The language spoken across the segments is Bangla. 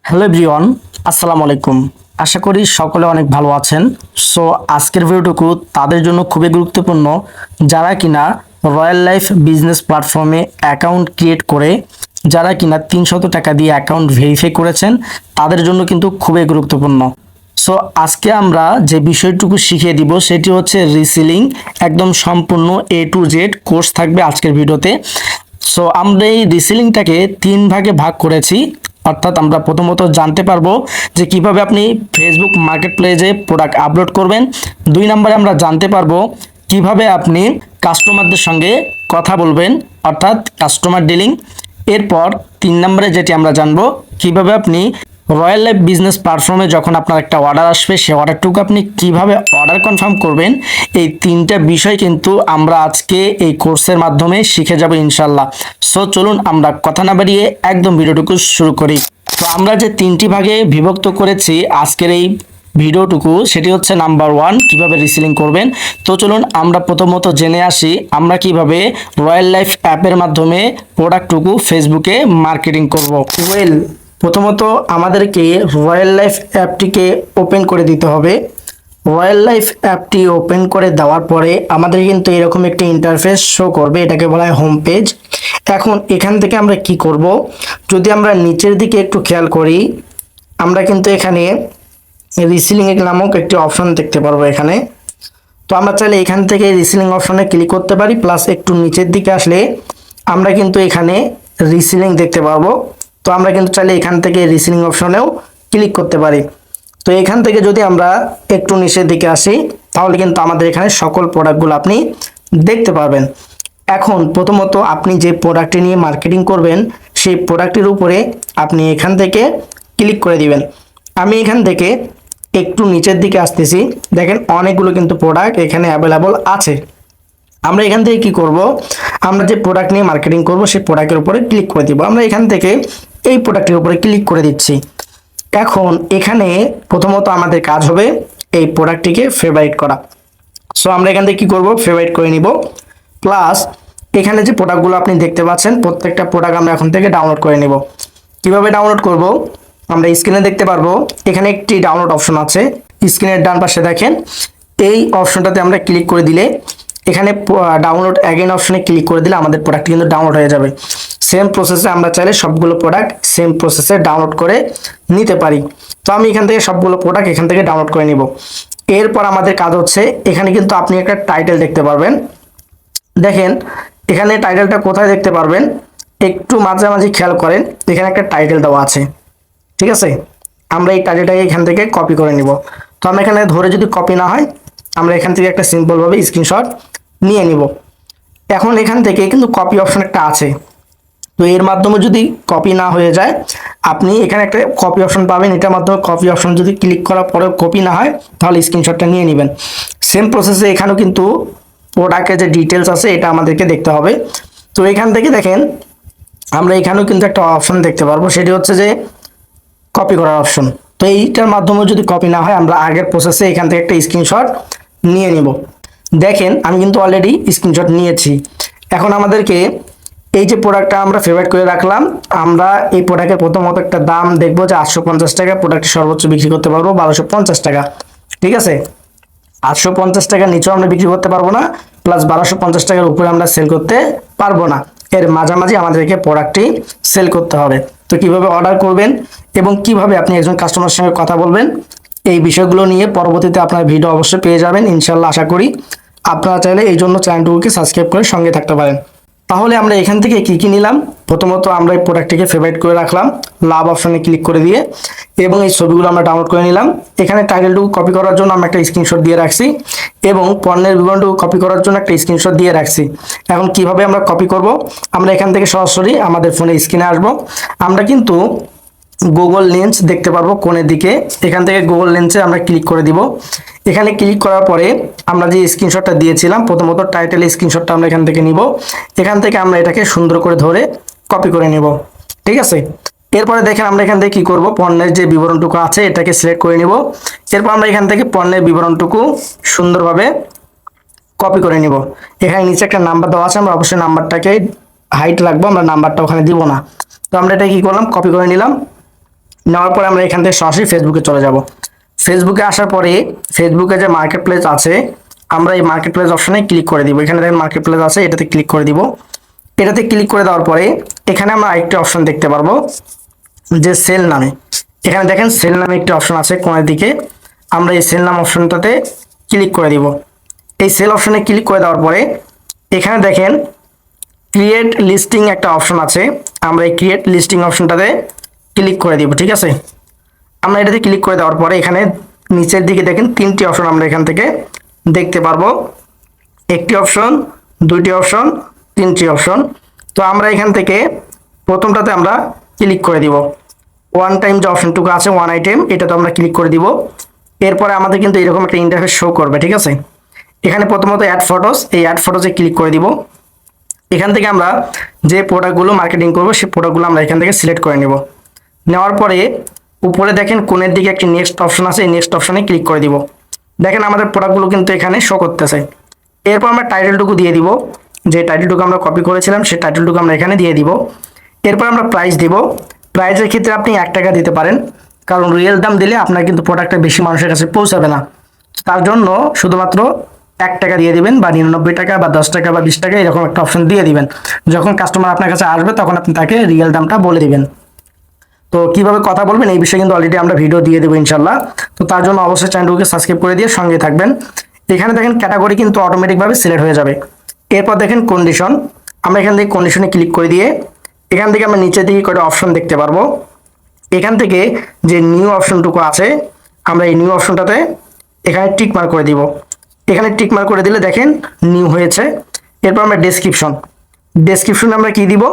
হ্যালো এভরিওয়ান, আসসালামু আলাইকুম। আশা করি সকলে অনেক ভালো আছেন। সো আজকের ভিডিওটুকু তাদের জন্য খুবই গুরুত্বপূর্ণ যারা কিনা রয়্যাল লাইফ বিজনেস প্ল্যাটফর্মে অ্যাকাউন্ট ক্রিয়েট করে যারা কিনা 300 টাকা দিয়ে অ্যাকাউন্ট ভেরিফাই করেছেন তাদের জন্য কিন্তু খুবই গুরুত্বপূর্ণ। সো আজকে আমরা যে বিষয়টুকু শিখিয়ে দিব সেটি হচ্ছে রিসেলিং, একদম সম্পূর্ণ A to Z কোর্স থাকবে আজকের ভিডিওতে। সো আমরা এই রিসেলিংটাকে 3 ভাগে ভাগ করেছি। অর্থাৎ আমরা প্রথমত জানতে পারবো যে কিভাবে আপনি ফেসবুক মার্কেট প্লেসে প্রোডাক্ট আপলোড করবেন। 2 নম্বরে আমরা জানতে পারবো কিভাবে আপনি কাস্টমারদের সঙ্গে কথা বলবেন, অর্থাৎ কাস্টমার ডিলিং। এরপর 3 নম্বরে যেটি আমরা জানবো কিভাবে আপনি রয়্যাল লাইফ বিজনেস প্ল্যাটফর্মে যখন আপনার একটা অর্ডার আসবে সেই অর্ডারটুকু আপনি কিভাবে অর্ডার কনফার্ম করবেন। এই 3টা বিষয় কিন্তু আমরা আজকে এই কোর্সের মাধ্যমে শিখে যাব ইনশাল্লাহ। সো চলুন আমরা কথা না বাড়িয়ে একদম ভিডিওটুকু শুরু করি। তো আমরা যে 3টি ভাগে বিভক্ত করেছি আজকের এই ভিডিওটুকু, সেটি হচ্ছে নাম্বার 1 কিভাবে রিসেলিং করবেন। তো চলুন আমরা প্রথমত জেনে আসি আমরা কিভাবে রয়্যাল লাইফ অ্যাপের মাধ্যমে প্রোডাক্টটুকু ফেসবুকে মার্কেটিং করব। প্রথমত আমাদেরকে রয়্যাল লাইফ অ্যাপটিকে ওপেন করে দিতে হবে। রয়্যাল লাইফ অ্যাপটি ওপেন করে দেওয়ার পরে আমাদের কিন্তু এরকম একটি ইন্টারফেস শো করবে, এটাকে বলা হয় হোম পেজ। এখন এখান থেকে আমরা কি করব, যদি আমরা নিচের দিকে একটু খেয়াল করি আমরা কিন্তু এখানে রিসেলিং নামক একটি অপশন দেখতে পারবো এখানে। তো আমরা চাইলে এখান থেকে রিসেলিং অপশনে ক্লিক করতে পারি, প্লাস একটু নিচের দিকে আসলে আমরা কিন্তু এখানে রিসেলিং দেখতে পারবো। তো আমরা কিন্তু চাইলে এখান থেকে রিসেলিং অপশনেও ক্লিক করতে পারি। তো এখান থেকে যদি আমরা একটু নিচের দিকে আসি তাহলে কিন্তু আমাদের এখানে সকল প্রোডাক্টগুলো আপনি দেখতে পারবেন। এখন প্রথমত আপনি যে প্রোডাক্টটি নিয়ে মার্কেটিং করবেন সেই প্রোডাক্টের উপরে আপনি এখান থেকে ক্লিক করে দিবেন। আমি এখান থেকে একটু নিচের দিকে আসতেছি, দেখেন অনেকগুলো কিন্তু প্রোডাক্ট এখানে অ্যাভেলেবল আছে। আমরা এখান থেকে কি করব, আমরা যে প্রোডাক্ট নিয়ে মার্কেটিং করব সেই প্রোডাক্টের উপরে ক্লিক করে দিব। আমরা এখান থেকে এই প্রোডাক্টের উপরে ক্লিক করে দিচ্ছি। এখন এখানে প্রথমত আমাদের কাজ হবে এই প্রোডাক্টটিকে ফেভারিট করা। সো আমরা এখান থেকে কি করব, ফেভারিট করে নিব। প্লাস এখানে যে প্রোডাক্টগুলো আপনি দেখতে পাচ্ছেন প্রত্যেকটা প্রোডাক্ট আমরা এখন থেকে ডাউনলোড করে নিব। কিভাবে ডাউনলোড করব আমরা স্ক্রিনে দেখতে পারবো, এখানে একটি ডাউনলোড অপশন আছে। স্ক্রিনের ডান পাশে দেখেন এই অপশনটাতে আমরা ক্লিক করে দিলে এখানে ডাউনলোড অ্যাগেন অপশনে ক্লিক করে দিলে আমাদের প্রোডাক্ট কিন্তু ডাউনলোড হয়ে যাবে। সেম প্রসেসে আমরা চাইলে সবগুলো প্রোডাক্ট সেম প্রসেসে ডাউনলোড করে নিতে পারি। তো আমি এখান থেকে সবগুলো প্রোডাক্ট এখান থেকে ডাউনলোড করে নিব। এরপর আমাদের কাজ হচ্ছে এখানে কিন্তু আপনি একটা টাইটেল দেখতে পারবেন। দেখেন এখানে টাইটেলটা কোথায় দেখতে পারবেন, একটু মাঝামাঝি খেয়াল করেন, এখানে একটা টাইটেল দেওয়া আছে, ঠিক আছে। আমরা এই টাইটেলটাকে এখান থেকে কপি করে নিব। তো আমরা এখানে ধরে যদি কপি না হয় আমরা এখান থেকে একটা সিম্পলভাবে স্ক্রিনশট নিয়ে নিব। এখন এখান থেকে কিন্তু কপি অপশন একটা আছে, তো এর মাধ্যমে যদি কপি না হয়ে যায় আপনি এখানে একটা কপি অপশন পাবেন, এটার মাধ্যমে কপি অপশন যদি ক্লিক করার পরেও কপি না হয় তাহলে স্ক্রিনশটটা নিয়ে নেবেন। সেম প্রসেসে এখানেও কিন্তু প্রোডাক্টের যে ডিটেলস আছে এটা আমাদেরকে দেখতে হবে। তো এখান থেকে দেখেন আমরা এখানেও কিন্তু একটা অপশন দেখতে পারবো, সেটি হচ্ছে যে কপি করার অপশন। তো এইটার মাধ্যমে যদি কপি না হয় আমরা আগের প্রসেসে এখান থেকে একটা স্ক্রিনশট নিয়ে নিব। দেখেন আমি কিন্তু অলরেডি স্ক্রিনশট নিয়েছি। এখন আমাদেরকে এই যে প্রোডাক্টটা আমরা ফেভারিট করে রাখলাম, আমরা এই প্রোডাক্টের প্রথমত একটা দাম দেখবো যে 850 টাকা, প্রোডাক্টটি সর্বোচ্চ বিক্রি করতে পারবো 1250 টাকা, ঠিক আছে। 850 টাকার নিচেও আমরা বিক্রি করতে পারবো না, প্লাস 1250 টাকার উপরে আমরা সেল করতে পারবো না। এর মাঝামাঝি আমাদেরকে প্রোডাক্টটি সেল করতে হবে। তো কিভাবে অর্ডার করবেন এবং কিভাবে আপনি একজন কাস্টমারের সঙ্গে কথা বলবেন এই বিষয়গুলো নিয়ে পরবর্তীতে আপনার ভিডিও অবশ্যই পেয়ে যাবেন ইনশাল্লাহ। আশা করি আপনারা চাইলে এই জন্য চ্যানেলটিকে সাবস্ক্রাইব করে সঙ্গে থাকতে পারেন। তাহলে আমরা এখান থেকে কি কি নিলাম, প্রথমত আমরা এই প্রোডাক্টটিকে ফেভারিট করে রাখলাম, লাভ অপশনে ক্লিক করে দিয়ে, এবং এই ছবিগুলো আমরা ডাউনলোড করে নিলাম। এখানে টাইটেলটুকু কপি করার জন্য আমরা একটা স্ক্রিনশট দিয়ে রাখছি এবং পণ্যের বিবরণটুকু কপি করার জন্য একটা স্ক্রিনশট দিয়ে রাখছি। এখন কিভাবে আমরা কপি করব, আমরা এখান থেকে সরাসরি আমাদের ফোনে স্ক্রিনে আসব। আমরা কিন্তু গুগল লেন্স দেখতে পারবো কোণের দিকে, এখান থেকে গুগল লেন্সে আমরা ক্লিক করে দিব। এখানে ক্লিক করার পরে আমরা যে স্ক্রিনশটটা দিয়েছিলাম প্রথমত টাইটেল স্ক্রিনশটটা আমরা এখান থেকে নিব। এখান থেকে আমরা এটাকে সুন্দর করে ধরে কপি করে নিব, ঠিক আছে। এরপরে দেখেন আমরা এখান থেকে কি করব, পণ্যের যে বিবরণটুকু আছে এটাকে সিলেক্ট করে নিব। এরপর আমরা এখান থেকে পণ্যের বিবরণটুকু সুন্দরভাবে কপি করে নিব। এখানে নিচে একটা নাম্বার দেওয়া আছে, আমরা অবশ্যই নাম্বারটাকে হাইট রাখবো, আমরা নাম্বারটা ওখানে দিব না। তো আমরা এটা কি করলাম, কপি করে নিলাম। নেওয়ার পরে আমরা এখান থেকে সরাসরি ফেসবুকে চলে যাব। ফেসবুকে আসার পরে ফেসবুকে যে মার্কেট প্লেস আছে, আমরা এই মার্কেট প্লেস অপশনে ক্লিক করে দিব। এখানে দেখেন মার্কেট প্লেস আছে, এটাতে ক্লিক করে দিব। এটাতে ক্লিক করে দেওয়ার পরে এখানে আমরা আরেকটি অপশন দেখতে পারবো যে সেল নামে। এখানে দেখেন সেল নামে একটি অপশন আছে কোণের দিকে, আমরা এই সেল নাম অপশনটাতে ক্লিক করে দিব। এই সেল অপশনে ক্লিক করে দেওয়ার পরে এখানে দেখেন ক্রিয়েট লিস্টিং একটা অপশন আছে, আমরা এই ক্রিয়েট লিস্টিং অপশনটাতে ক্লিক করে দিব। ঠিক আছে, আমরা এটাতে ক্লিক করে দেওয়ার পরে এখানে নিচের দিকে দেখেন 3টি অপশন আমরা এখান থেকে দেখতে পারবো, একটি অপশন, 2টি অপশন, 3টি অপশন। তো আমরা এখান থেকে প্রথমটাতে আমরা ক্লিক করে দিব। ওয়ান টাইম যে অপশনটুকু আছে ওয়ান আইটেম, এটাতে আমরা ক্লিক করে দিব। এরপরে আমাদের কিন্তু এরকম একটা ইন্টারফেস শো করবে। ঠিক আছে, এখানে প্রথমত অ্যাড ফটোস, এই অ্যাড ফটোসে ক্লিক করে দিব। এখান থেকে আমরা যে প্রোডাক্টগুলো মার্কেটিং করবো সেই প্রোডাক্টগুলো আমরা এখান থেকে সিলেক্ট করে নেব। নেওয়ার পরে উপরে দেখেন কোণের দিকে একটি নেক্সট অপশন আছে, এই নেক্সট অপশনে ক্লিক করে দিব। দেখেন আমাদের প্রোডাক্টগুলো কিন্তু এখানে শো করতেছে। এরপর আমরা টাইটেলটুকু দিয়ে দিব, যে টাইটেলটুকু আমরা কপি করেছিলাম সেই টাইটেলটুকু আমরা এখানে দিয়ে দিব। এরপর আমরা প্রাইস দিব। প্রাইসের ক্ষেত্রে আপনি 1 টাকা দিতে পারেন, কারণ রিয়েল দাম দিলে আপনার কিন্তু প্রোডাক্টটা বেশি মানুষের কাছে পৌঁছাবে না। তার জন্য শুধুমাত্র 1 টাকা দিয়ে দিবেন, বা 99 টাকা বা 10 টাকা বা 20 টাকা এরকম একটা অপশন দিয়ে দিবেন। যখন কাস্টমার আপনার কাছে আসবে তখন আপনি তাকে রিয়েল দামটা বলে দিবেন। তো কিভাবে কথা বলবেন এই বিষয়ে কিন্তু অলরেডি আমরা ভিডিও দিয়ে দেবো ইনশাল্লাহ। তো তার জন্য অবশ্যই চ্যানেলটিকে সাবস্ক্রাইব করে দিয়ে সঙ্গে থাকবেন। এখানে দেখেন ক্যাটাগরি কিন্তু অটোমেটিকভাবে সিলেক্ট হয়ে যাবে। এরপর দেখেন কন্ডিশন, আমরা এখান থেকে কন্ডিশনে ক্লিক করে দিয়ে এখান থেকে আমরা নিচের দিকে কয়টা অপশন দেখতে পারবো। এখান থেকে যে নিউ অপশনটুকু আছে, আমরা এই নিউ অপশনটাতে এখানে টিক মার্ক করে দিব। এখানে টিক মার্ক করে দিলে দেখেন নিউ হয়েছে। এরপর আমরা ডেসক্রিপশনে আমরা কি দিব,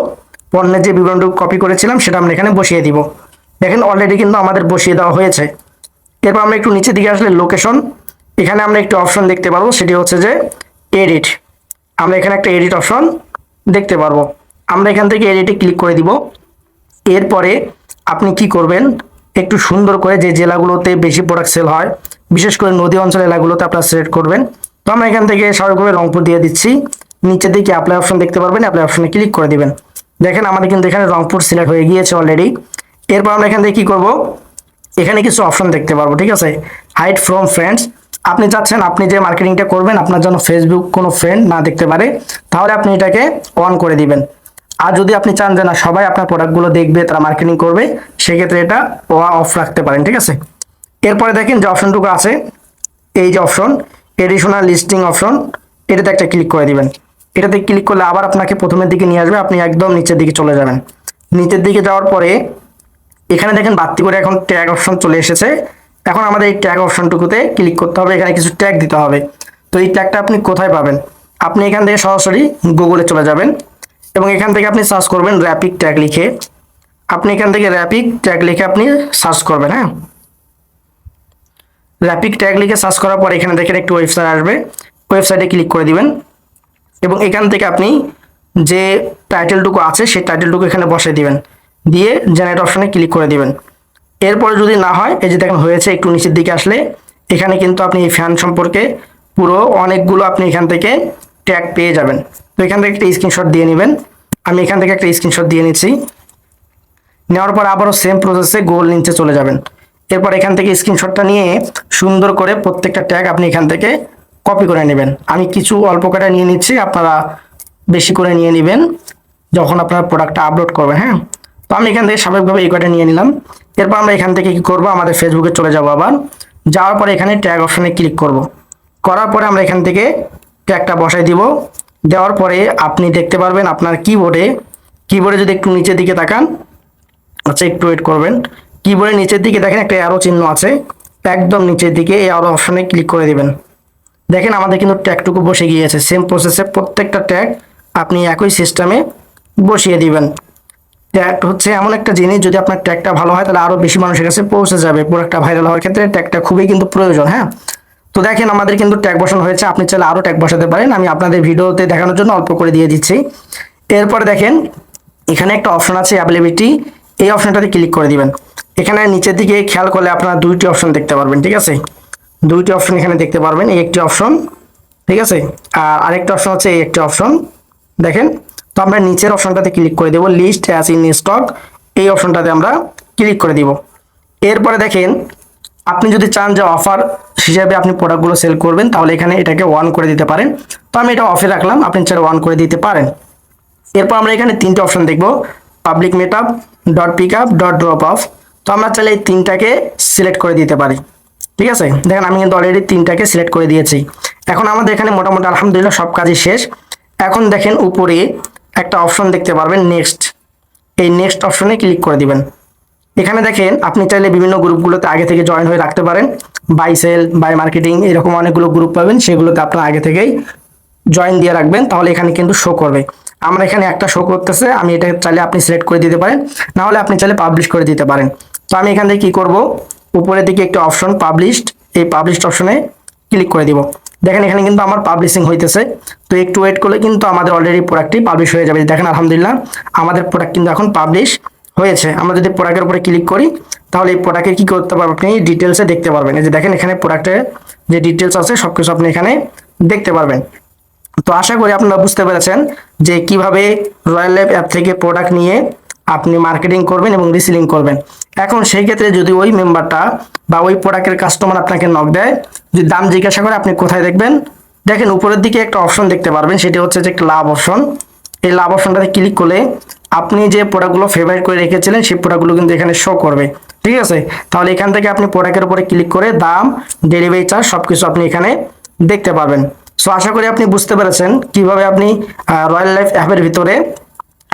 পণ্যের যে বিবরণটুকু কপি করেছিলাম সেটা আমরা এখানে বসিয়ে দিব। দেখেন অলরেডি কিন্তু আমাদের বসিয়ে দেওয়া হয়েছে। এরপর আমরা একটু নিচের দিকে আসলে লোকেশন, এখানে আমরা একটি অপশন দেখতে পারবো, সেটি হচ্ছে যে এডিট। আমরা এখানে একটা এডিট অপশন দেখতে পারবো, আমরা এখান থেকে এডিটে ক্লিক করে দিব। এরপরে আপনি কি করবেন, একটু সুন্দর করে যে জেলাগুলোতে বেশি প্রোডাক্ট সেল হয়, বিশেষ করে নদী অঞ্চল এলাকাগুলোতে আপনারা সিলেক্ট করবেন। তো আমরা এখান থেকে স্বাভাবিকভাবে রংপুর দিয়ে দিচ্ছি। নিচের দিকে অ্যাপ্লাই অপশন দেখতে পারবেন, অ্যাপ্লাই অপশনে ক্লিক করে দিবেন। দেখেন আমাদের কিন্তু এখানে রংপুর সিলেক্ট হয়ে গিয়েছে অলরেডি। এরপর আমরা এখান থেকে কি করব, এখানে কিছু অপশন দেখতে পারবো। ঠিক আছে, হাইড ফ্রম ফ্রেন্ডস, আপনি চাচ্ছেন আপনি যে মার্কেটিংটা করবেন আপনার জন্য ফেসবুক কোনো ফ্রেন্ড না দেখতে পারে, তাহলে আপনি এটাকে অন করে দিবেন। আর যদি আপনি চান যে না সবাই আপনার প্রোডাক্টগুলো দেখবে, তারা মার্কেটিং করবে, সেক্ষেত্রে এটা অফ রাখতে পারেন। ঠিক আছে, এরপরে দেখেন যে অপশনটুকু আছে, এই যে অপশন এডিশনাল লিস্টিং অপশন, এটাতে একটা ক্লিক করে দিবেন। এটাতে ক্লিক করলে আবার আপনাকে প্রথমের দিকে নিয়ে আসবে, আপনি একদম নিচের দিকে চলে যাবেন। নিচের দিকে যাওয়ার পরে এখানে দেখেন বাড়তি করে এখন ট্যাগ অপশন চলে এসেছে। এখন আমাদের এই ট্যাগ অপশনটুকুতে ক্লিক করতে হবে, এখানে কিছু ট্যাগ দিতে হবে। তো এই ট্যাগটা আপনি কোথায় পাবেন, আপনি এখান থেকে সরাসরি গুগলে চলে যাবেন এবং এখান থেকে আপনি সার্চ করবেন র্যাপিড ট্যাগ লিখে। আপনি এখান থেকে র্যাপিড ট্যাগ লিখে আপনি সার্চ করবেন। হ্যাঁ, র্যাপিড ট্যাগ লিখে সার্চ করার পর এখানে দেখেন একটি ওয়েবসাইট আসবে, ওয়েবসাইটে ক্লিক করে দিবেন এবং এখান থেকে আপনি যে টাইটেলটুকু আছে সেই টাইটেলটুকু এখানে বসিয়ে দিবেন, দিয়ে জেনারেট অপশনে ক্লিক করে দিবেন। এরপরে যদি না হয়, এই যে দেখেন হয়েছে, একটু নিচের দিকে আসলে এখানে কিন্তু আপনি এই ফ্যান সম্পর্কে পুরো অনেকগুলো আপনি এখান থেকে ট্যাগ পেয়ে যাবেন। তো এখান থেকে একটা স্ক্রিনশট দিয়ে নেবেন, আমি এখান থেকে একটা স্ক্রিনশট দিয়ে নিচ্ছি। নেওয়ার পর আবারও সেম প্রসেসে গুগল নিচে চলে যাবেন। এরপর এখান থেকে স্ক্রিনশটটা নিয়ে সুন্দর করে প্রত্যেকটা ট্যাগ আপনি এখান থেকে কপি করে নেবেন। আমি কিছু অল্প কটা নিয়ে নিচ্ছি, আপনারা বেশি করে নিয়ে নেবেন যখন আপনার প্রোডাক্টটা আপলোড করবেন। হ্যাঁ, তো আমি এখান থেকে স্বাভাবিকভাবে এই কটা নিয়ে নিলাম। এরপর আমরা এখান থেকে কি করব, আমাদের ফেসবুকে চলে যাব। আবার যাওয়ার পরে এখানে ট্যাগ অপশনে ক্লিক করব। করার পরে আমরা এখান থেকে ট্যাগটা বসাই দিব। দেওয়ার পরে আপনি দেখতে পারবেন আপনার কিবোর্ডে যদি একটু নিচের দিকে তাকান, আচ্ছা একটু ওয়েট করবেন, কিবোর্ডের নিচের দিকে দেখেন একটা অ্যারো চিহ্ন আছে, একদম নিচের দিকে এই অ্যারো অপশনে ক্লিক করে দিবেন। দেখেন আমাদের কিন্তু ট্যাগটুকু বসে গিয়েছে। সেম প্রসেসে প্রত্যেকটা ট্যাগ আপনি একই সিস্টেমে বসিয়ে দিবেন। ট্যাগ হচ্ছে এমন একটা জিনিস, যদি আপনার ট্যাগটা ভালো হয় তাহলে আরও বেশি মানুষের কাছে পৌঁছে যাবে। প্রোডাক্টটা ভাইরাল হওয়ার ক্ষেত্রে ট্যাগটা খুবই কিন্তু প্রয়োজন। হ্যাঁ, তো দেখেন আমাদের কিন্তু ট্যাগ বসানো হয়েছে, আপনি চাইলে আরও ট্যাগ বসাতে পারেন, আমি আপনাদের ভিডিওতে দেখানোর জন্য অল্প করে দিয়ে দিচ্ছি। এরপরে দেখেন এখানে একটা অপশন আছে অ্যাভেলেবিলিটি, এই অপশনটাতে ক্লিক করে দিবেন। এখানে নিচের দিকে খেয়াল করলে আপনারা দুইটি অপশন দেখতে পারবেন। ঠিক আছে, দুইটি অপশন এখানে দেখতে পারবেন, এই একটি অপশন, ঠিক আছে, আর আরেকটা অপশন হচ্ছে এই একটি অপশন। দেখেন, তো আমরা নিচের অপশনটাতে ক্লিক করে দেব, লিস্ট অ্যাজ ইন স্টক, এই অপশনটাতে আমরা ক্লিক করে দিব। এরপরে দেখেন আপনি যদি চান যে অফার হিসাবে আপনি প্রোডাক্টগুলো সেল করবেন, তাহলে এখানে এটাকে অন করে দিতে পারেন। তো আমি এটা অফে রাখলাম, আপনি চাইলে অন করে দিতে পারেন। এরপর আমরা এখানে তিনটে অপশন দেখব, public meetup, dot pick up, dot drop off. তো আমরা চাইলে এই তিনটাকে সিলেক্ট করে দিতে পারি। ঠিক আছে, দেখেন আমি কিন্তু অলরেডি তিনটাকে সিলেক্ট করে দিয়েছি। এখন আমাদের এখানে মোটামুটি আলহামদুলিল্লাহ সব কাজই শেষ। এখন দেখেন উপরে একটা অপশন দেখতে পারবেন নেক্সট, এই নেক্সট অপশনে ক্লিক করে দিবেন। এখানে দেখেন আপনি চাইলে বিভিন্ন গ্রুপগুলোতে আগে থেকে জয়েন হয়ে রাখতে পারেন, বাই সেল, বাই মার্কেটিং, এরকম অনেকগুলো গ্রুপ পাবেন, সেগুলোতে আপনারা আগে থেকেই জয়েন দিয়ে রাখবেন, তাহলে এখানে কিন্তু শো করবে। আমরা এখানে একটা শো করতেছে, আমি এটা চাইলে আপনি সিলেক্ট করে দিতে পারেন, না হলে আপনি চাইলে পাবলিশ করে দিতে পারেন। তো আমি এখান থেকে কি করব, উপরের দিকে একটা অপশন পাবলিশড, এই পাবলিশড অপশনে ক্লিক করে দিব। দেখেন এখানে কিন্তু আমার পাবলিশিং হইতেছে। তো একটু ওয়েট করলে কিন্তু আমাদের অলরেডি প্রোডাক্টটি পাবলিশ হয়ে যাবে। দেখেন আলহামদুলিল্লাহ আমাদের প্রোডাক্ট কিন্তু এখন পাবলিশ হয়েছে। আমরা যদি প্রোডাক্টের উপরে ক্লিক করি, তাহলে এই প্রোডাক্টের কি করতে পারবেন, আপনি ডিটেলসে দেখতে পারবেন। এই যে দেখেন এখানে প্রোডাক্টের যে ডিটেলস আছে সবকিছু আপনি এখানে দেখতে পারবেন। তো আশা করি আপনারা বুঝতে পেরেছেন যে কিভাবে রয়্যাল লাইফ অ্যাপ থেকে প্রোডাক্ট নিয়ে আপনি মার্কেটিং করবেন এবং রিসেলিং করবেন। এখন সেই ক্ষেত্রে যদি ওই মেম্বারটা বা ওই প্রোডাক্টের কাস্টমার আপনাকে নক দেয়, যদি দাম জিজ্ঞাসা করে, আপনি কোথায় দেখবেন, দেখেন উপরের দিকে একটা অপশন দেখতে পারবেন, সেটি হচ্ছে যে লাভ অপশন। এই লাভ অপশনটাতে ক্লিক করলে আপনি যে প্রোডাক্টগুলো ফেভারিট করে রেখেছিলেন সেই প্রোডাক্টগুলো কিন্তু এখানে শো করবে। ঠিক আছে, তাহলে এখান থেকে আপনি প্রোডাক্টের উপরে ক্লিক করে দাম, ডেলিভারি চার্জ সবকিছু আপনি এখানে দেখতে পাবেন। সো আশা করি আপনি বুঝতে পেরেছেন কিভাবে আপনি রয়্যাল লাইফ অ্যাপের ভিতরে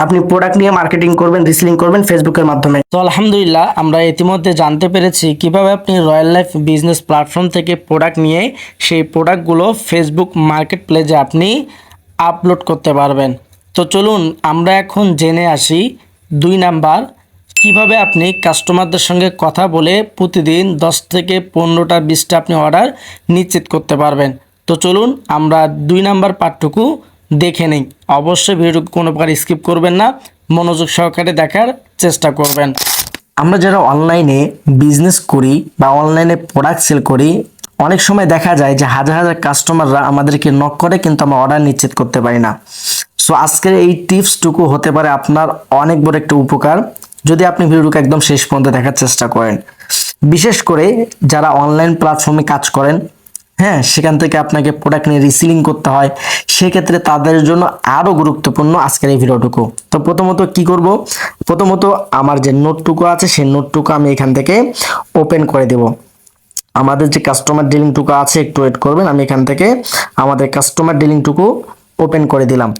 আপনি প্রোডাক্ট নিয়ে মার্কেটিং করবেন, রিসেলিং করবেন ফেসবুকের মাধ্যমে। তো আলহামদুলিল্লাহ আমরা ইতিমধ্যে জানতে পেরেছি কিভাবে আপনি রয়্যাল লাইফ বিজনেস প্ল্যাটফর্ম থেকে প্রোডাক্ট নিয়ে সেই প্রোডাক্টগুলো ফেসবুক মার্কেট প্লেসে আপনি আপলোড করতে পারবেন। তো চলুন আমরা এখন জেনে আসি 2 নাম্বার, কিভাবে আপনি কাস্টমারদের সঙ্গে কথা বলে প্রতিদিন 10 থেকে 15টা 20টা আপনি অর্ডার নিশ্চিত করতে পারবেন। তো চলুন আমরা 2 নাম্বার পার্টটুকু দেখে নেই। অবশ্যই ভিডিওটুকু কোনো প্রকার স্কিপ করবেন না, মনোযোগ সহকারে দেখার চেষ্টা করবেন। আমরা যারা অনলাইনে বিজনেস করি বা অনলাইনে প্রোডাক্ট সেল করি, অনেক সময় দেখা যায় যে হাজার হাজার কাস্টমাররা আমাদেরকে নক করে কিন্তু আমরা অর্ডার নিশ্চিত করতে পারি না। সো আজকের এই টিপসটুকু হতে পারে আপনার অনেক বড় একটা উপকার যদি আপনি ভিডিওকে একদম শেষ পর্যন্ত দেখার চেষ্টা করেন। বিশেষ করে যারা অনলাইন প্ল্যাটফর্মে কাজ করেন, হ্যাঁ, সেখান থেকে আপনাকে প্রোডাক্ট নিয়ে রিসেলিং করতে হয়, সেক্ষেত্রে তাদের জন্য আরও গুরুত্বপূর্ণ আজকের এই ভিডিওটুকু। তো প্রথমত কি করব, প্রথমত আমার যে নোটটুকু আছে সেই নোটটুকু আমি এখান থেকে ওপেন করে দেব। আমাদের যে কাস্টমার ডিলিংটুকু আছে, একটু ওয়েট করবেন, আমি এখান থেকে আমাদের কাস্টমার ডিলিংটুকু ওপেন করে দিলাম।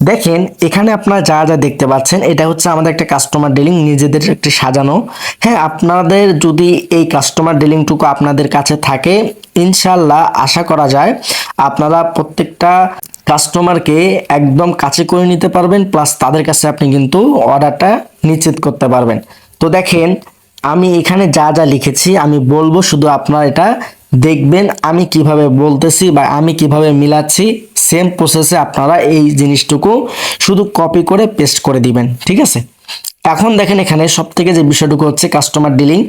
দেখেন এখানে আপনারা যা যা দেখতে পাচ্ছেন এটা হচ্ছে আমাদের একটা কাস্টমার ডিলিং, নিজেদের একটি সাজানো। হ্যাঁ, আপনাদের যদি এই কাস্টমার ডিলিংটুকু আপনাদের কাছে থাকে, ইনশাল্লাহ আশা করা যায় আপনারা প্রত্যেকটা কাস্টমারকে একদম কাছে করে নিতে পারবেন, প্লাস তাদের কাছে আপনি কিন্তু অর্ডারটা নিশ্চিত করতে পারবেন। তো দেখেন আমি এখানে যা যা লিখেছি আমি বলবো, শুধু আপনারা এটা দেখবেন আমি কিভাবে বলতেছি বা আমি কিভাবে মিলাচ্ছি, সেম প্রসেসে আপনারা এই জিনিসটুকু শুধু কপি করে পেস্ট করে দিবেন। ঠিক আছে, এখন দেখেন এখানে সব থেকে যে বিষয়টুকু হচ্ছে কাস্টমার ডিলিং।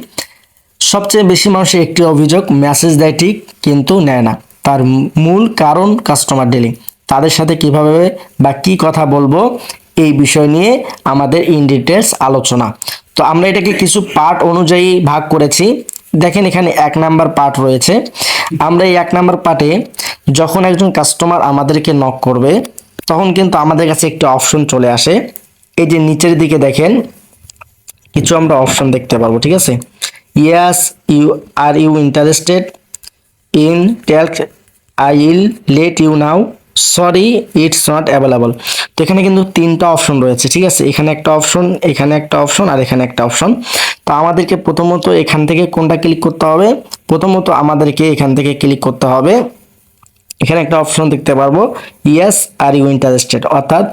সবচেয়ে বেশি মানুষের একটি অভিযোগ, মেসেজ দেয় ঠিক কিন্তু নেয় না। তার মূল কারণ কাস্টমার ডিলিং। তাদের সাথে কিভাবে বা কি কথা বলবো এই বিষয় নিয়ে আমাদের ইন ডিটেলস আলোচনা। তো আমরা এটাকে কিছু পার্ট অনুযায়ী ভাগ করেছি। দেখেন এখানে 1 নাম্বার পার্ট রয়েছে। আমরা এই 1 নাম্বার পার্টে যখন একজন কাস্টমার আমাদেরকে নক করবে, তখন কিন্তু আমাদের কাছে একটা অপশন চলে আসে। এই যে নিচের দিকে দেখেন কিছু আমরা অপশন দেখতে পাবো। ঠিক আছে, yes you interested in talk I will let you know, sorry it's not available. তো এখানে কিন্তু 3টা অপশন রয়েছে। ঠিক আছে, এখানে একটা অপশন, এখানে একটা অপশন আর এখানে একটা অপশন। তো আমাদেরকে প্রথমত এখান থেকে কোনটা ক্লিক করতে হবে, প্রথমত আমাদেরকে এখান থেকে ক্লিক করতে হবে। এখানে একটা অপশন দেখতে পারবো ইয়েস আর ইউ ইন্টারেস্টেড, অর্থাৎ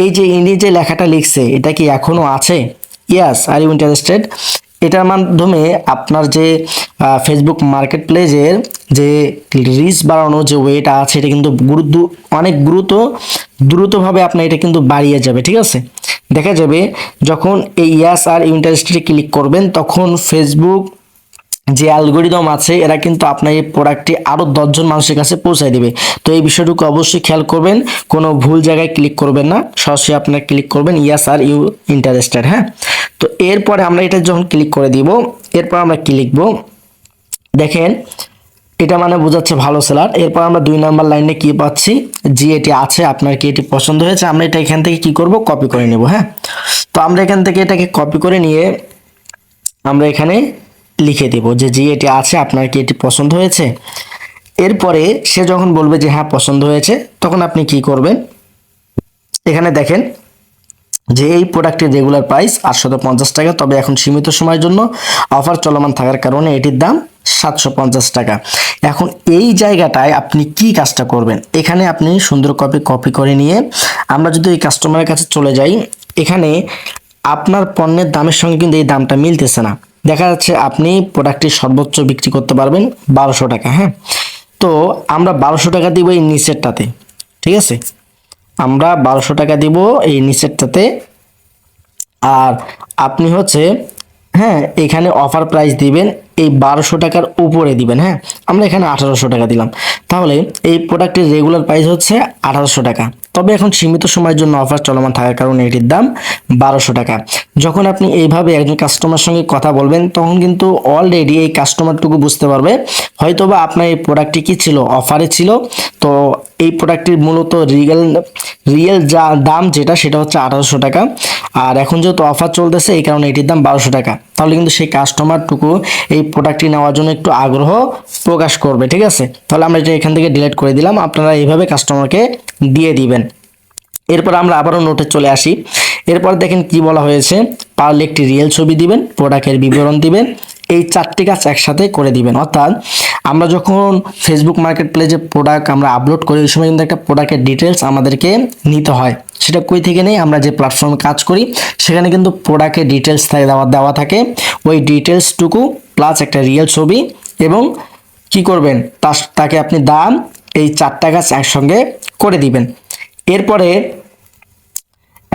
এই যে ইনি যে লেখাটা লিখছে এটা কি এখনো আছে, ইয়েস আর ইউ ইন্টারেস্টেড। এটার মাধ্যমে আপনার যে ফেসবুক মার্কেট প্লেসের যে রিচ বাড়ানোর যে ওয়েটা আছে এটা কিন্তু অনেক দ্রুতভাবে আপনার এটা কিন্তু বাড়িয়ে যাবে। ঠিক আছে, দেখা যাবে যখন এই ইয়াস আর ইউ ইন্টারেস্টেডে ক্লিক করবেন তখন ফেসবুক যে অ্যালগোরিদম আছে এরা কিন্তু আপনার এই প্রোডাক্টটি আরো 10 জন মানুষের কাছে পৌঁছায় দিবে। তো এই বিষয়টুকু অবশ্যই খেয়াল করবেন, কোনো ভুল জায়গায় ক্লিক করবেন না, সরাসরি আপনারা ক্লিক করবেন ইয়াস আর ইউ ইন্টারেস্টেড। হ্যাঁ, তো এরপরে আমরা এটা যখন ক্লিক করে দিব, এরপর আমরা কি লিখবো দেখেন, এটা মানে বোঝাচ্ছে ভালো সেলার। এরপর আমরা 2 নাম্বার লাইনে কি পাচ্ছি, জি এটি আছে, আপনার কি এটি পছন্দ হয়েছে, আমরা এটা এখান থেকে কি করব, কপি করে নেব। হ্যাঁ, তো আমরা এখান থেকে এটাকে কপি করে নিয়ে আমরা এখানে লিখে দেব যে জি এটি আছে, আপনার কি এটি পছন্দ হয়েছে। এরপরে সে যখন বলবে যে হ্যাঁ পছন্দ হয়েছে, তখন আপনি কি করবেন, এখানে দেখেন যে এই প্রোডাক্টের রেগুলার প্রাইস 850 টাকা, তবে এখন সীমিত সময়ের জন্য অফার চলমান থাকার কারণে এটির দাম 750 টাকা। এখন এই জায়গাটায় আপনি কি কাজটা করবেন, এখানে আপনি সুন্দর কপি করে নিয়ে আমরা যদি এই কাস্টমারের কাছে চলে যাই, এখানে আপনার পণ্যের দামের সঙ্গে কিন্তু এই দামটা মিলতেছে না। দেখা যাচ্ছে আপনি প্রোডাক্টটি সর্বোচ্চ বিক্রি করতে পারবেন 1200 টাকা। হ্যাঁ, তো আমরা 1200 টাকা দিব এই নিচেরটাতে, ঠিক আছে, আমরা 1200 টাকা দিব এই নিচেরটাতে। আর আপনি হচ্ছে হ্যাঁ এখানে অফার প্রাইস দিবেন এই 1200 টাকার উপরে দিবেন। হ্যাঁ, আমরা এখানে 1800 টাকা দিলাম, তাহলে এই প্রোডাক্টের রেগুলার প্রাইস হচ্ছে 1800 টাকা, তবে এখন সীমিত সময়ের জন্য অফার চলমান থাকার কারণে এটির দাম 1200 টাকা। যখন আপনি এইভাবে একজন কাস্টমার সঙ্গে কথা বলবেন, তখন কিন্তু অলরেডি এই কাস্টমারটুকু বুঝতে পারবে হয়তোবা আপনার এই প্রোডাক্টটি কি ছিল, অফারে ছিল। তো এই প্রোডাক্টটির মূলত রিয়েল যা দাম যেটা সেটা হচ্ছে 1800 টাকা, আর এখন যেহেতু অফার চলতেছে এই কারণে এটির দাম 1200 টাকা। তাহলে কিন্তু সেই কাস্টমারটুকু এই প্রোডাক্টটি নেওয়ার জন্য একটু আগ্রহ প্রকাশ করবে। ঠিক আছে, তাহলে আমরা এটা এখান থেকে ডিলিট করে দিলাম, আপনারা এইভাবে কাস্টমারকে দিয়ে দিবেন। এরপর আমরা আবারও নোটে চলে আসি। এরপর দেখেন কি বলা হয়েছে, পারলে একটি রিয়েল ছবি দিবেন, প্রোডাক্টের বিবরণ দিবেন, এই 4টি কাজ একসাথে করে দিবেন। অর্থাৎ আমরা যখন ফেসবুক মার্কেট প্লেসে প্রোডাক্ট আমরা আপলোড করি, ওই সময় কিন্তু একটা প্রোডাক্টের ডিটেলস আমাদেরকে নিতে হয়। সেটা কই থেকে নেই, আমরা যে প্ল্যাটফর্মে কাজ করি সেখানে কিন্তু প্রোডাক্টের ডিটেলস দেওয়া থাকে, ওই ডিটেলসটুকু প্লাস একটা রিয়েল ছবি, এবং কি করবেন তাকে আপনি দাম, এই 4টা কাজ একসঙ্গে করে দিবেন। এরপরে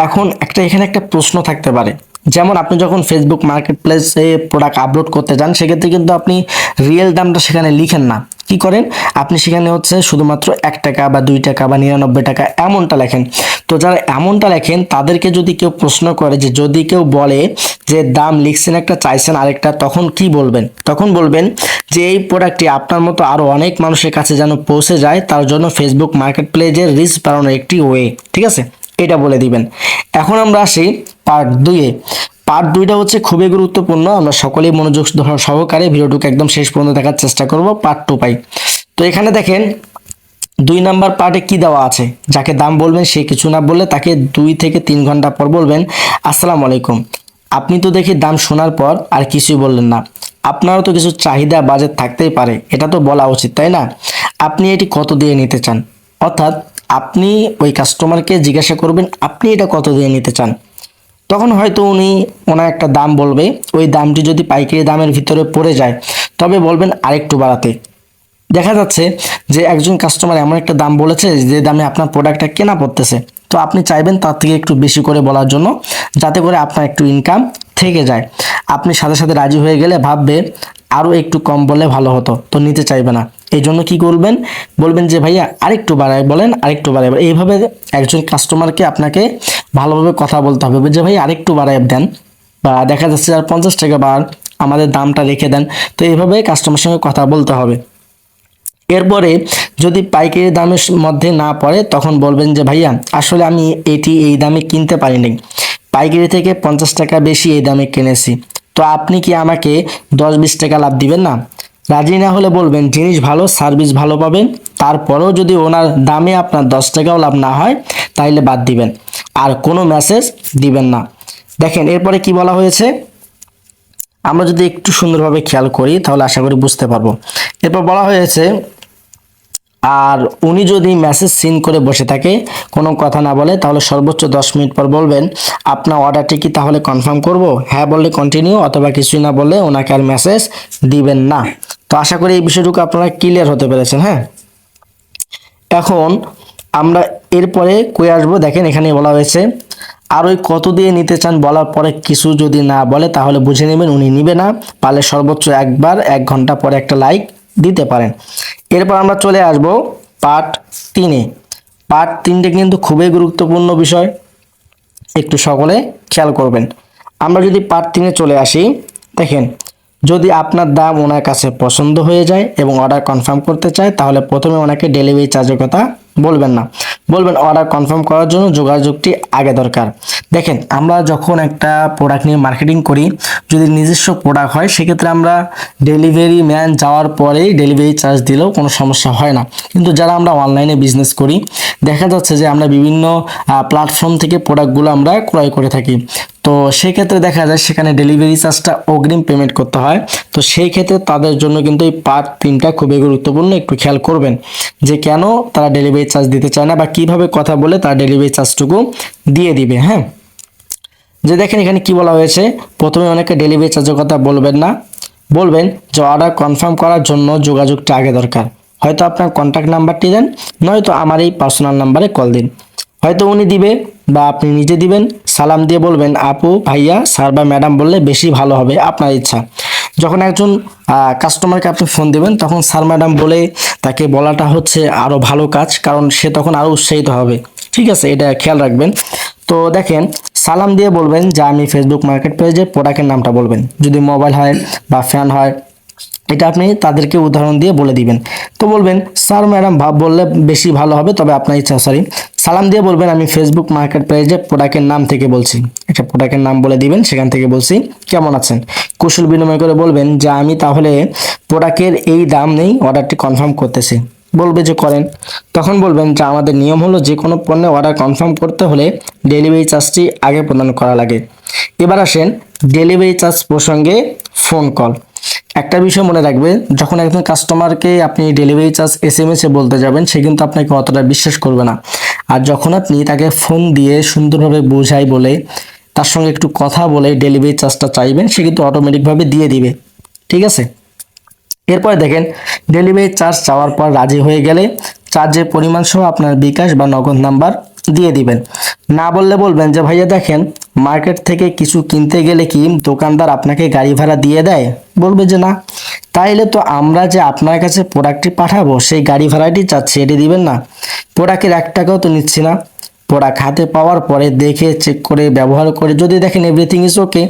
এখন এখানে একটা প্রশ্ন থাকতে পারে, যেমন আপনি যখন ফেসবুক মার্কেট প্লেসে প্রোডাক্ট আপলোড করতে যান, সেক্ষেত্রে কিন্তু আপনি রিয়েল দামটা সেখানে লিখেন না। কি করেন আপনি, সেখানে হচ্ছে শুধুমাত্র 1 টাকা বা 2 টাকা বা 99 টাকা এমনটা লেখেন। তো যারা এমনটা লেখেন তাদেরকে যদি কেউ প্রশ্ন করে, যে যদি কেউ বলে যে দাম লিখছেন একটা চাইছেন আরেকটা, তখন কি বলবেন, তখন বলবেন যে এই প্রোডাক্টটি আপনার মতো আরো অনেক মানুষের কাছে যেন পৌঁছে যায়, তার জন্য ফেসবুক মার্কেট প্লেসের রিচ বাড়ানোর একটি ওয়ে। ঠিক আছে, এটা বলে দিবেন। এখন আমরা আসি পার্ট 2-এ। পার্ট 2টা হচ্ছে খুবই গুরুত্বপূর্ণ, আমরা সকলেই মনোযোগ সহকারে ভিডিওটুকু একদম শেষ পর্যন্ত দেখার চেষ্টা করব, পার্ট 2 পাই। তো এখানে দেখেন 2 নাম্বার পার্টে কি দেওয়া আছে, যাকে দাম বলবেন সে কিছু না বললে তাকে 2 থেকে 3 ঘন্টা পর বলবেন আসসালামু আলাইকুম। আপনি তো দেখি দাম শোনার পর আর কিছুই বললেন না, আপনারও তো কিছু চাহিদা বাজেট থাকতেই পারে, এটা তো বলা উচিত তাই না? আপনি এটি কত দিয়ে নিতে চান? অর্থাৎ আপনি ওই কাস্টমারকে জিজ্ঞাসা করবেন আপনি এটা কত দিয়ে নিতে চান। তখন হয়তো ওনার একটা দাম বলবে, ওই দামটি যদি পাইকারি দামের ভিতরে পড়ে যায় তবে বলবেন আরেকটু বাড়াতে। দেখা যাচ্ছে যে একজন কাস্টমার এমন একটা দাম বলেছে যে দামে আপনার প্রোডাক্টটা কেনা পড়তেছে, তো আপনি চাইবেন তার থেকে একটু বেশি করে বলার জন্য, যাতে করে আপনার একটু ইনকাম থেকে যায়। আপনি সাথে সাথে রাজি হয়ে গেলে ভাববে আরও একটু কম বলে ভালো হতো, তো নিতে চাইবে না। এই জন্য কি করবেন, বলবেন যে ভাইয়া আরেকটু বাড়ায় বলেন, আরেকটু বাড়ায়। এইভাবে একজন কাস্টমারকে আপনাকে ভালোভাবে কথা বলতে হবে যে ভাই আরেকটু বাড়ায় দেন, বা দেখা যাচ্ছে আর 50 টাকা বার আমাদের দামটা রেখে দেন। তো এইভাবে কাস্টমারের সঙ্গে কথা বলতে হবে। এরপরে যদি পাইকারি দামের মধ্যে না পড়ে, তখন বলবেন যে ভাইয়া আসলে আমি এটি এই দামে কিনতে পারিনি, পাইকারি থেকে 50 টাকা বেশি এই দামে কিনেছি, তো আপনি কি আমাকে 10-20 টাকা লাভ দিবেন না? রাজি না হলে বলবেন জিনিস ভালো, সার্ভিস ভালো পাবেন, তারপরেও যদি ওনার দামে আপনার 10 টাকাও লাভ না হয় তাইলে বাদ দিবেন, আর কোনো মেসেজ দিবেন না। দেখেন এরপরে কি বলা হয়েছে, আমরা যদি একটু সুন্দরভাবে খেয়াল করি তাহলে আশা করি বুঝতে পারবো। এরপর বলা হয়েছে, আর উনি যদি মেসেজ সিন করে বসে থাকে, কোনো কথা না বলে, তাহলে সর্বোচ্চ 10 মিনিট পর বলবেন আপনার অর্ডারটি কি তাহলে কনফার্ম করব? হ্যাঁ বললে কন্টিনিউ, অথবা কিছুই না বললে ওনাকে আর মেসেজ দিবেন না। তো আশা করি এই বিষয়টুকু আপনারা ক্লিয়ার হতে পেরেছেন। হ্যাঁ, এখন আমরা এরপরে কই আসবো, দেখেন এখানে বলা হয়েছে আর ওই কত দিয়ে নিতে চান বলার পরে কিছু যদি না বলে তাহলে বুঝে নেবেন উনি নিবে না, পারলে সর্বোচ্চ একবার 1 ঘন্টা পরে একটা লাইক দিতে পারেন। এরপর আমরা চলে আসব পার্ট 3-এ। পার্ট 3টে কিন্তু খুবই গুরুত্বপূর্ণ বিষয়, একটু সকলে খেয়াল করবেন। আমরা যদি পার্ট 3-এ চলে আসি, দেখেন যদি আপনার দাম ওনার কাছে পছন্দ হয়ে যায় এবং অর্ডার কনফার্ম করতে চায় তাহলে প্রথমে ওনাকে ডেলিভারি চার্জের কথা বলবেন না, বলবেন অর্ডার কনফার্ম করার জন্য যোগাযোগটি আগে দরকার। দেখেন আমরা যখন একটা প্রোডাক্ট নিয়ে মার্কেটিং করি, যদি নিজস্ব প্রোডাক্ট হয় সেক্ষেত্রে আমরা ডেলিভারি ম্যান যাওয়ার পরেই ডেলিভারি চার্জ দিলেও কোনো সমস্যা হয় না। কিন্তু যারা আমরা অনলাইনে বিজনেস করি, দেখা যাচ্ছে যে আমরা বিভিন্ন প্ল্যাটফর্ম থেকে প্রোডাক্টগুলো আমরা ক্রয় করে থাকি, তো সেক্ষেত্রে দেখা যায় সেখানে ডেলিভারি চার্জটা অগ্রিম পেমেন্ট করতে হয়। তো সেই ক্ষেত্রে তাদের জন্য কিন্তু এই পার্ট 3টা খুবই গুরুত্বপূর্ণ, একটু খেয়াল করবেন যে কেন তারা ডেলিভারি চার্জ দিতে চায় না বা কিভাবে কথা বলে তার ডেলিভারি চার্জটুকু দিয়ে দিবে। হ্যাঁ, যে দেখেন এখানে কি বলা হয়েছে, প্রথমে অনেকে ডেলিভারি চার্জের কথা বলবেন না, বলবেন যে অর্ডার কনফার্ম করার জন্য যোগাযোগটা আগে দরকার। হয়তো আপনার কন্ট্যাক্ট নাম্বারটি দেন, নয়তো আমার এই পার্সোনাল নাম্বারে কল দিন। হয়তো উনি দিবে বা আপনি নিজে দিবেন। সালাম দিয়ে বলবেন আপু, ভাইয়া, স্যার বা ম্যাডাম বললে বেশি ভালো হবে, আপনার ইচ্ছা। যখন একজন কাস্টমারকে আপনি ফোন দিবেন তখন স্যার ম্যাডাম বলে তাকে বলাটা হচ্ছে আরও ভালো কাজ, কারণ সে তখন আরও উৎসাহিত হবে। ঠিক আছে, এটা খেয়াল রাখবেন। তো দেখেন সালাম দিয়ে বলবেন যে আমি ফেসবুক মার্কেট প্লেসে প্রোডাক্টের নামটা বলবেন, যদি মোবাইল হয় বা ফ্যান হয় এটা আপনি তাদেরকে উদাহরণ দিয়ে বলে দিবেন। তো বলবেন স্যার ম্যাডাম বললে বেশি ভালো হবে, তবে আপনার ইচ্ছা। সরি, সালাম দিয়ে বলবেন আমি ফেসবুক মার্কেট প্লেসে প্রোডাক্টের নাম থেকে বলছি, একটা প্রোডাক্টের নাম বলে দিবেন, সেখান থেকে বলছি কেমন আছেন। কুশল বিনিময় করে বলবেন যে আমি তাহলে প্রোডাক্টের এই দাম নেই, অর্ডারটি কনফার্ম করতেছি। বলবে যে করেন। তখন বলবেন যে আমাদের নিয়ম হলো যে কোনো পণ্যে অর্ডার কনফার্ম করতে হলে ডেলিভারি চার্জটি আগে প্রদান করা লাগে। এবার আসেন ডেলিভারি চার্জ প্রসঙ্গে ফোন কল। একটা বিষয় মনে রাখবেন, যখন একজন কাস্টমারকে আপনি ডেলিভারি চার্জ SMS-এ বলতে যাবেন সে কিন্তু আপনাকে অতটা বিশ্বাস করবে না। আর যখন আপনি তাকে ফোন দিয়ে সুন্দরভাবে বোঝাই বলে তার সঙ্গে একটু কথা বলে ডেলিভারি চার্জটা চাইবেন, সে কিন্তু অটোমেটিকভাবে দিয়ে দিবে। ঠিক আছে, এরপরে দেখেন ডেলিভারি চার্জ চাওয়ার পর রাজি হয়ে গেলে চার্জের পরিমাণ সহ আপনার বিকাশ বা নগদ নাম্বার দিয়ে দিবেন। না বললে বলবেন যে ভাইয়া দেখেন মার্কেট থেকে কিছু কিনতে গেলে কি দোকানদার আপনাকে গাড়ি ভাড়া দিয়ে দেয়? বলবে যে না। তাইলে তো আমরা যে আপনার কাছে প্রোডাক্টটি পাঠাবো সেই গাড়ি ভাড়াটি চাচ্ছি, এটি দিবেন না। প্রোডাক্টের 1 টাকাও তো নিচ্ছি না। প্রোডাক্ট হাতে পাওয়ার পরে দেখে চেক করে ব্যবহার করে যদি দেখেন এভরিথিং ইজ ওকে,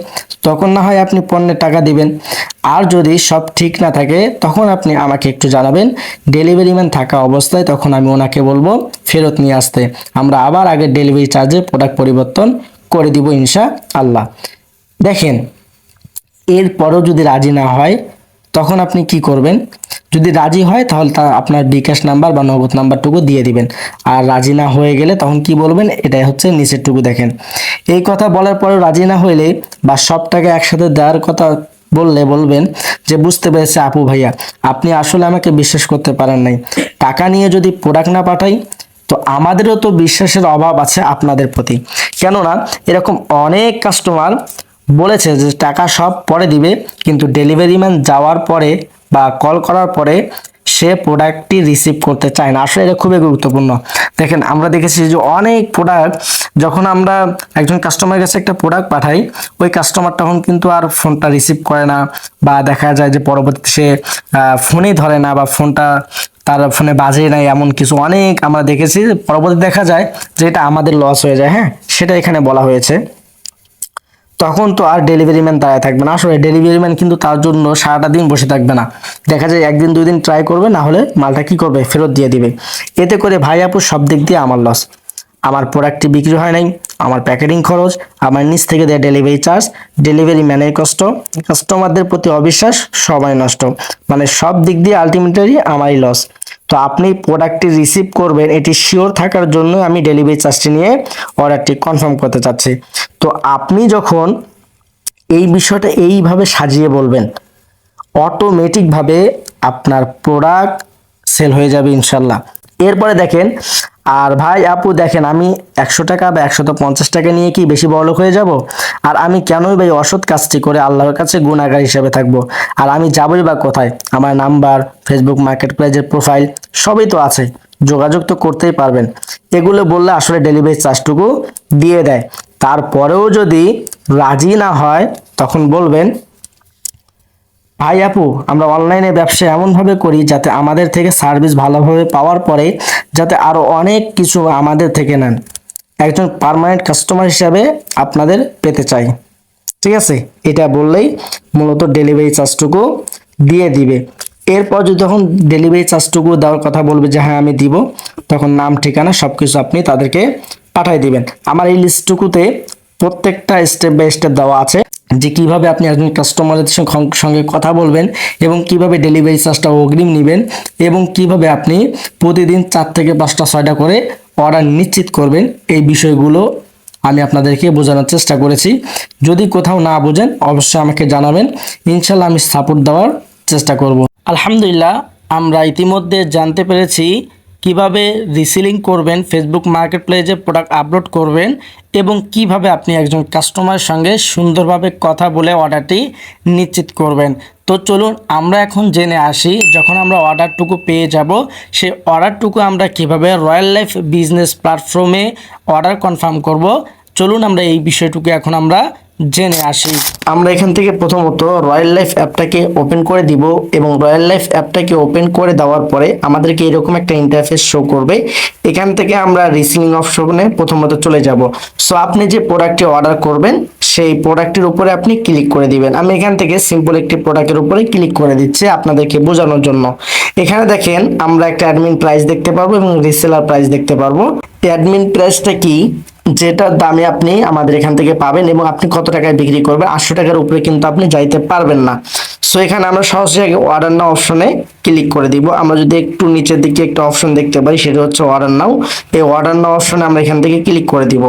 তখন না হয় আপনি পণ্যের টাকা দিবেন। আর যদি সব ঠিক না থাকে তখন আপনি আমাকে একটু জানাবেন, ডেলিভারি ম্যান থাকা অবস্থায় তখন আমি ওনাকে বলবো ফেরত নিয়ে আসতে, আমরা আবার আগের ডেলিভারি চার্জে প্রোডাক্ট পরিবর্তন করে দিব ইনশাআল্লাহ। দেখেন এরপরও যদি রাজি না হয় তখন আপনি কি করবেন? যদি রাজি হয় তাহলে আপনার বিকাশ নাম্বার বা নগদ নাম্বারটুকু দিয়ে দিবেন। আর রাজি না হয়ে গেলে তখন কি বলবেন? এটাই হচ্ছে নিচেরটুকু দেখেন। এই কথা বলার পরেও রাজি না হইলে বা সব টাকা একসাথে দেওয়ার কথা বললে বলবেন যে বুঝতে পেরেছি আপু ভাইয়া, আপনি আসলে আমাকে বিশ্বাস করতে পারেন নাই। টাকা নিয়ে যদি প্রোডাক্ট না পাঠাই তো আমাদেরও তো বিশ্বাসের অভাব আছে আপনাদের প্রতি। কেননা এরকম অনেক কাস্টমার বলেছে যে টাকা সব পরে দিবে, কিন্তু ডেলিভারি ম্যান যাওয়ার পরে বা কল করার পরে সে প্রোডাক্টটি রিসিভ করতে চায় না। আসলে এটা খুবই গুরুত্বপূর্ণ। দেখেন আমরা দেখেছি যে অনেক প্রোডাক্ট যখন আমরা একজন কাস্টমারের কাছে একটা প্রোডাক্ট পাঠাই, ওই কাস্টমার তখন কিন্তু আর ফোনটা রিসিভ করে না, বা দেখা যায় যে পরবর্তীতে সে ফোনই ধরে না বা ফোনটা তার ফোনে বাজে নাই, এমন কিছু অনেক আমরা দেখেছি। পরবর্তী দেখা যায় যে এটা আমাদের লস হয়ে যায়। হ্যাঁ, সেটা এখানে বলা হয়েছে। তখন তো আর ডেলিভারি ম্যান দাঁড়ায় থাকবে না। আসলে ডেলিভারি ম্যান কিন্তু তার জন্য সারাটা দিন বসে থাকবে না। দেখা যায় 1 দিন 2 দিন ট্রাই করবে, না হলে মালটা কি করবে? ফেরত দিয়ে দিবে। এতে করে ভাই আপু সব দিক দিয়ে আমার লস। আমার প্রোডাক্টটি বিক্রি হয় নাই, আমার প্যাকেটিং খরচ, আমার নিচ থেকে দেওয়া ডেলিভারি চার্জ, ডেলিভারি ম্যানের কষ্ট, কাস্টমারদের প্রতি অবিশ্বাস, সবাই নষ্ট। মানে সব দিক দিয়ে আলটিমেটলি আমারই লস। তো আপনি প্রোডাক্টটি রিসিভ করবেন এটি শিওর থাকার জন্য আমি ডেলিভারি চার্জটি নিয়ে অর্ডারটি কনফার্ম করতে চাচ্ছি। তো আপনি যখন এই বিষয়টা এইভাবে সাজিয়ে বলবেন, অটোমেটিকভাবে আপনার প্রোডাক্ট সেল হয়ে যাবে ইনশাল্লাহ। এরপরে দেখেন, আর ভাই আপু দেখেন আমি 100 টাকা বা 150 টাকা নিয়ে কি বেশি বড়লোক হয়ে যাব? আর আমি কেনই ভাই অসৎ কাজটি করে আল্লাহর কাছে গুনাহগার হিসেবে থাকবো? আর আমি যাবই বা কোথায়? আমার নাম্বার, ফেসবুক মার্কেট প্লেসের প্রোফাইল সবই তো আছে। যোগাযোগ তো করতেই পারবেন। এগুলো বললে আসলে ডেলিভারি চার্জটুকু দিয়ে দেয়। তারপরেও যদি রাজি না হয় তখন বলবেন, ভাই আপু, আমরা অনলাইনে ব্যবসা এমনভাবে করি যাতে আমাদের থেকে সার্ভিস ভালোভাবে পাওয়ার পরে যাতে আরো অনেক কিছু আমাদের থেকে নেন, একজন পার্মানেন্ট কাস্টমার হিসাবে আপনাদের পেতে চাই। ঠিক আছে, এটা বললেই মূলত ডেলিভারি চার্জটুকু দিয়ে দিবে। এরপর যদি তখন ডেলিভারি চার্জটুকু দেওয়ার কথা বলবে যে হ্যাঁ আমি দিব, তখন নাম ঠিকানা সবকিছু আপনি তাদেরকে পাঠিয়ে দিবেন। আমার এই লিস্টটুকুতে প্রত্যেকটা স্টেপ বাই স্টেপ দেওয়া আছে যে কিভাবে আপনি একজন কাস্টমারের সঙ্গে কথা বলবেন এবং কিভাবে ডেলিভারি চার্জটা অগ্রিম নেবেন এবং কিভাবে আপনি প্রতিদিন 4 থেকে 5টা 6টা করে অর্ডার নিশ্চিত করবেন। এই বিষয়গুলো আমি আপনাদেরকে বোঝানোর চেষ্টা করেছি। যদি কোথাও না বোঝেন অবশ্যই আমাকে জানাবেন, ইনশাল্লাহ আমি সাপোর্ট দেওয়ার চেষ্টা করব। আলহামদুলিল্লাহ, আমরা ইতিমধ্যে জানতে পেরেছি কিভাবে রিসেলিং করবেন, ফেসবুক মার্কেট প্লেসে প্রোডাক্ট আপলোড করবেন এবং কিভাবে আপনি একজন কাস্টমারের সঙ্গে সুন্দরভাবে কথা বলে অর্ডারটি নিশ্চিত করবেন। তো চলুন আমরা এখন জেনে আসি, যখন আমরা অর্ডারটুকু পেয়ে যাব সেই অর্ডারটুকু আমরা কিভাবে রয়্যাল লাইফ বিজনেস প্ল্যাটফর্মে অর্ডার কনফার্ম করব। চলুন আমরা এই বিষয়টুকু এখন আমরা জেনে আসি। আমরা এখান থেকে প্রথমত রয়্যাল লাইফ অ্যাপটাকে ওপেন করে দিব এবং রয়্যাল লাইফ অ্যাপটাকে ওপেন করে দেওয়ার পরে আমাদেরকে এরকম একটা ইন্টারফেস শো করবে। এখান থেকে আমরা রিসেলিং অপশনে প্রথমত চলে যাব। সো আপনি যে প্রোডাক্টটি অর্ডার করবেন সেই প্রোডাক্টের উপরে আপনি ক্লিক করে দিবেন। আমি এখান থেকে সিম্পল একটি প্রোডাক্টের উপরে ক্লিক করে দিচ্ছি আপনাদেরকে বোঝানোর জন্য। এখানে দেখেন আমরা একটা অ্যাডমিন প্রাইস দেখতে পারবো এবং রিসেলার প্রাইস দেখতে পারবো। অ্যাডমিন প্রাইসটা কি, যেটার দামে আপনি আমাদের এখান থেকে পাবেন এবং আপনি কত টাকায় বিক্রি করবেন, 800 টাকার উপরে কিন্তু আপনি যাইতে পারবেন না। সো এখানে আমরা সহজে আগে অর্ডার নাও অপশনে ক্লিক করে দিব। আমরা যদি একটু নিচের দিকে একটা অপশন দেখতে পাই, সেটা হচ্ছে অর্ডার নাও। এই অর্ডার নাও অপশনে আমরা এখান থেকে ক্লিক করে দিব।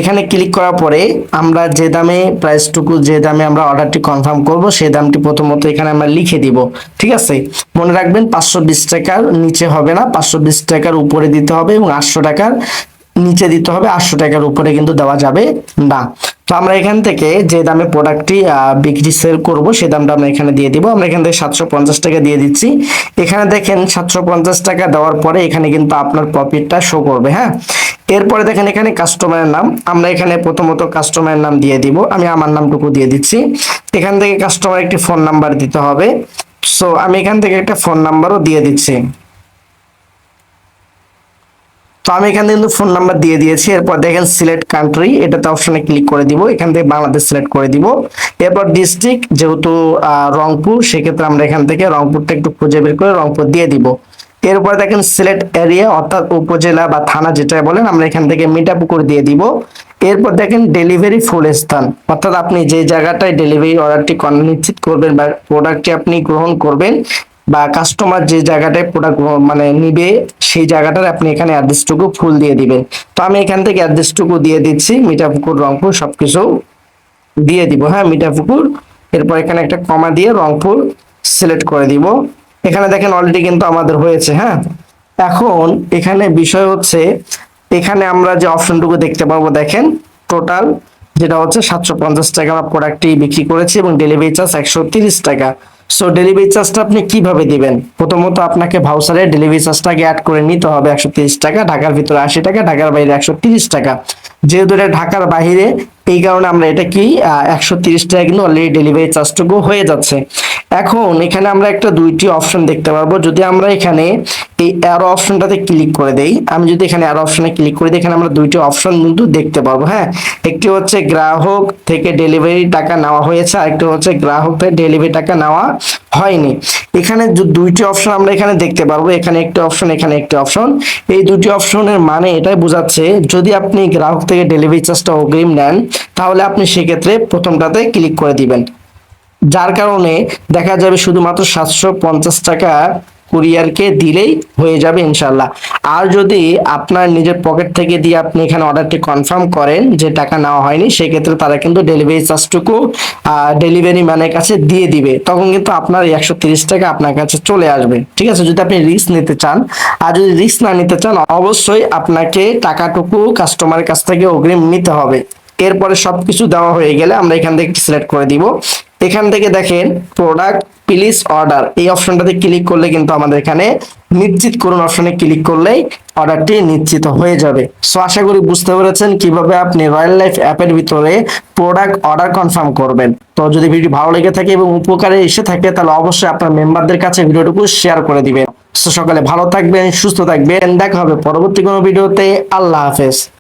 এখানে ক্লিক করার পরে আমরা যে দামে প্রাইসটুকু, যে দামে আমরা অর্ডারটি কনফার্ম করব সেই দামটি প্রথমত এখানে আমরা লিখে দিব। ঠিক আছে, মনে রাখবেন 520 টাকার নিচে হবে না, 520 টাকার উপরে দিতে হবে এবং 800 টাকার নিচে দিতে হবে, 800 টাকার উপরে কিন্তু দেওয়া যাবে না। তো আমরা এখান থেকে যে দামে প্রোডাক্টটি বিক্রি সেল করব সেই দামটা আমরা এখানে দিয়ে দিব। আমরা এখান থেকে 750 টাকা দিয়ে দিচ্ছি। এখানে দেখেন 750 টাকা দেওয়ার পরে এখানে কিন্তু আপনার প্রফিটটা শো করবে। হ্যাঁ, এরপরে দেখেন এখানে কাস্টমারের নাম, আমরা এখানে প্রথমত কাস্টমারের নাম দিয়ে দিব। আমি আমার নামটুকু দিয়ে দিচ্ছি। এখান থেকে কাস্টমার একটি ফোন নাম্বার দিতে হবে। সো আমি এখান থেকে একটা ফোন নাম্বারও দিয়ে দিচ্ছি। তো আমি এখানে কিন্তু ফোন নাম্বার দিয়ে দিয়েছি। এরপর দেখেন সিলেক্ট কান্ট্রি, এটাতে অপশনে ক্লিক করে দিব। এখান থেকে বাংলাদেশ সিলেক্ট করে দিব। এরপর ডিস্ট্রিক্ট, যেহেতু রংপুর, সেক্ষেত্রে আমরা এখান থেকে রংপুরটা একটু খুঁজে বের করে রংপুর দিয়ে দিব। এরপর দেখেন সিলেক্ট এরিয়া, অর্থাৎ উপজেলা বা থানা যেটা বলেন, আমরা এখান থেকে মিঠাপুকুর দিয়ে দিব। এরপর দেখেন ডেলিভারি ফুল স্থান, অর্থাৎ আপনি যে জায়গাটায় ডেলিভারি অর্ডারটি নিশ্চিত করবেন বা প্রোডাক্টটি আপনি গ্রহণ করবেন বা কাস্টমার যে জায়গাটায় প্রোডাক্ট মানে নিবে সেই জায়গাটার আপনি এখানে অ্যাড্রেসটুকু ফুল দিয়ে দিবেন। তো আমি এখান থেকে অ্যাড্রেসটুকু দিয়ে দিচ্ছি, মিঠাপুকুর রংপুর সবকিছু দিয়ে দিব। হ্যাঁ, মিঠাপুকুর। এরপর এখানে একটা কমা দিয়ে রংপুর সিলেক্ট করে দিব। এখানে দেখেন অলরেডি কিন্তু আমাদের হয়েছে। হ্যাঁ, এখন এখানে বিষয় হচ্ছে এখানে আমরা যে অপশনটুকু দেখতে পাবো, দেখেন টোটাল যেটা হচ্ছে 750 টাকা আমরা প্রোডাক্টটি বিক্রি করেছি এবং ডেলিভারি চার্জ 130 টাকা। সো ডেলিভারি চার্জটা আপনি কিভাবে দিবেন? প্রথমত আপনাকে ভাউচারে ডেলিভারি চার্জটাকে অ্যাড করে নিতে হবে 130 টাকা, ঢাকার ভিতরে 80 টাকা, ঢাকার বাইরে 130 টাকা। যেহেতু এটা ঢাকার বাইরে, এই কারণে আমরা এটা কি 130 টাকা কিন্তু অলরেডি ডেলিভারি চার্জটুকু হয়ে যাচ্ছে। এখন এখানে আমরা একটা দুইটি অপশন দেখতে পারবো। যদি আমরা এখানে এই অ্যারো অপশনটাতে ক্লিক করে দেই, আমি যদি এখানে অ্যারো অপশনে ক্লিক করে দিই, এখানে আমরা দুইটি অপশন কিন্তু দেখতে পারবো। হ্যাঁ, একটি হচ্ছে গ্রাহক থেকে ডেলিভারি টাকা নেওয়া হয়েছে, আরেকটি হচ্ছে গ্রাহক থেকে ডেলিভারি টাকা নেওয়া হয়নি। এখানে দুইটি অপশন আমরা এখানে দেখতে পারবো, এখানে একটি অপশন, এখানে একটি অপশন। এই দুটি অপশনের মানে এটাই বোঝাচ্ছে যদি আপনি গ্রাহক থেকে ডেলিভারি চার্জটা অগ্রিম নেন তাহলে আপনি সেক্ষেত্রে প্রথমটাতে ক্লিক করে দিবেন, যার কারণে দেখা যাবে শুধুমাত্র 750 টাকা কুরিয়ারকে দিলেই হয়ে যাবে ইনশাল্লাহ। আর যদি আপনার নিজের পকেট থেকে দিয়ে আপনি এখানে অর্ডারটি কনফার্ম করেন যে টাকা নেওয়া হয়নি, সেক্ষেত্রে তারা কিন্তু ডেলিভারি চার্জটুকু ডেলিভারি ম্যানের কাছে দিয়ে দিবে। তখন কিন্তু আপনার 130 টাকা আপনার কাছে চলে আসবে। ঠিক আছে, যদি আপনি রিস্ক নিতে চান। আর যদি রিস্ক না নিতে চান, অবশ্যই আপনাকে টাকাটুকু কাস্টমারের কাছ থেকে অগ্রিম নিতে হবে। এরপরে সবকিছু দেওয়া হয়ে গেলে আমরা এখান থেকে সিলেক্ট করে দিব। এখান থেকে দেখেন প্রোডাক্ট প্লিজ অর্ডার এই অপশনটাতে ক্লিক করলে কিন্তু আমাদের এখানে নিশ্চিত করুন অপশনে ক্লিক করলেই অর্ডারটি নিশ্চিত হয়ে যাবে। সো আশা করি বুঝতে পেরেছেন কিভাবে আপনি রয়্যাল লাইফ অ্যাপের ভিতরে প্রোডাক্ট অর্ডার কনফার্ম করবেন। তো যদি ভিডিও ভালো লেগে থাকে এবং উপকারে এসে থাকে তাহলে অবশ্যই আপনার মেম্বারদের কাছে ভিডিওটুকু শেয়ার করে দিবেন। সো সকালে ভালো থাকবেন, সুস্থ থাকবেন, দেখা হবে পরবর্তী কোনো ভিডিওতে। আল্লাহ হাফেজ।